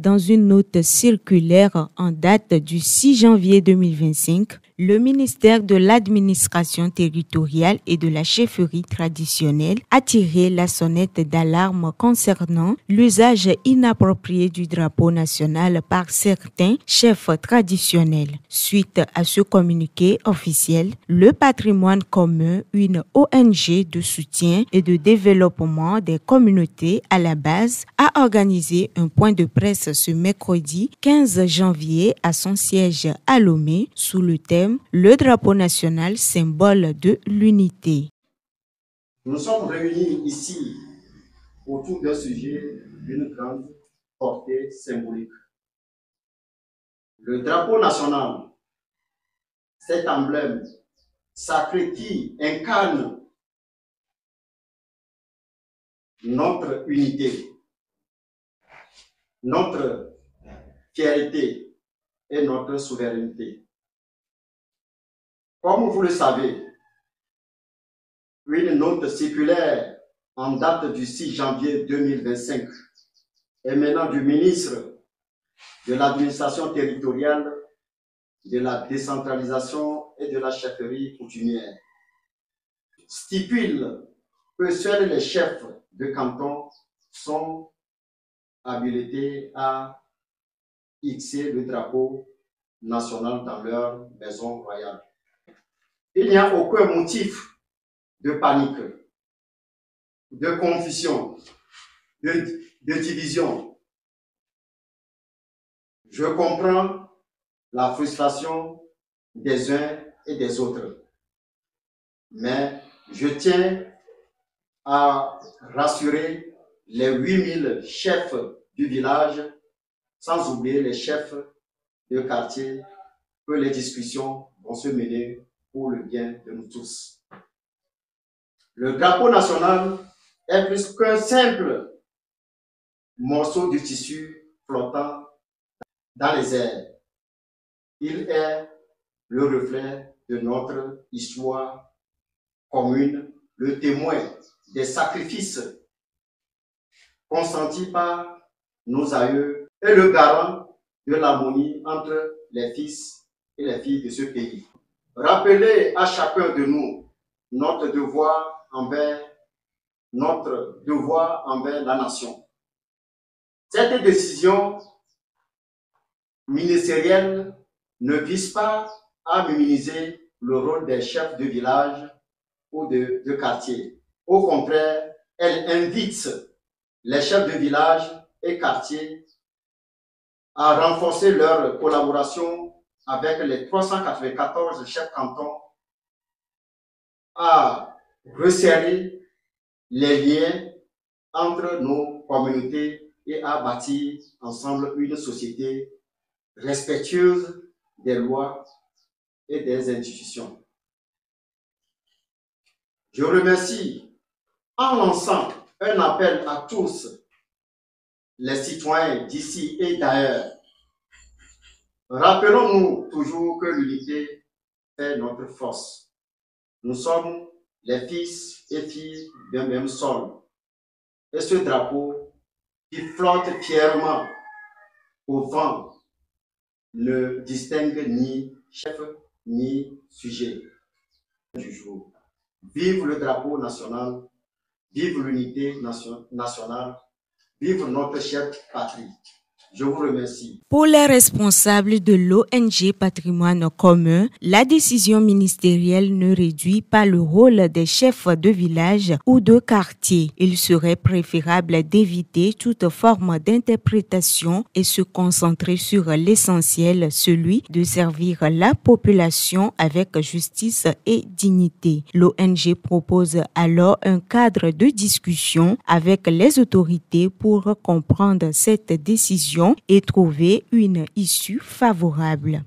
Dans une note circulaire en date du 6 janvier 2025, le ministère de l'Administration territoriale et de la chefferie traditionnelle a tiré la sonnette d'alarme concernant l'usage inapproprié du drapeau national par certains chefs traditionnels. Suite à ce communiqué officiel, le Patrimoine commun, une ONG de soutien et de développement des communautés à la base, a organisé un point de presse ce mercredi 15 janvier à son siège à Lomé sous le thème le drapeau national, symbole de l'unité. Nous sommes réunis ici autour d'un sujet d'une grande portée symbolique. Le drapeau national, cet emblème sacré qui incarne notre unité, notre fierté et notre souveraineté. Comme vous le savez, une note circulaire en date du 6 janvier 2025 émanant du ministre de l'Administration territoriale, de la décentralisation et de la chefferie coutumière stipule que seuls les chefs de canton sont habilités à hixer le drapeau national dans leur maison royale. Il n'y a aucun motif de panique, de confusion, de division. Je comprends la frustration des uns et des autres, mais je tiens à rassurer les 8000 chefs du village, sans oublier les chefs de quartier, que les discussions vont se mener pour le bien de nous tous. Le drapeau national est plus qu'un simple morceau de tissu flottant dans les airs. Il est le reflet de notre histoire commune, le témoin des sacrifices consentis par nos aïeux et le garant de l'harmonie entre les fils et les filles de ce pays. Rappeler à chacun de nous notre devoir envers la nation. Cette décision ministérielle ne vise pas à minimiser le rôle des chefs de village ou de quartier. Au contraire, elle invite les chefs de village et quartier à renforcer leur collaboration avec les 394 chefs cantons, à resserrer les liens entre nos communautés et à bâtir ensemble une société respectueuse des lois et des institutions. Je remercie en lançant un appel à tous les citoyens d'ici et d'ailleurs. Rappelons-nous toujours que l'unité est notre force. Nous sommes les fils et filles d'un même sol. Et ce drapeau qui flotte fièrement au vent ne distingue ni chef ni sujet du jour. Vive le drapeau national, vive l'unité nationale, vive notre chère patrie. Je vous remercie. Pour les responsables de l'ONG Patrimoine commun, la décision ministérielle ne réduit pas le rôle des chefs de village ou de quartier. Il serait préférable d'éviter toute forme d'interprétation et se concentrer sur l'essentiel, celui de servir la population avec justice et dignité. L'ONG propose alors un cadre de discussion avec les autorités pour comprendre cette décision et trouver une issue favorable.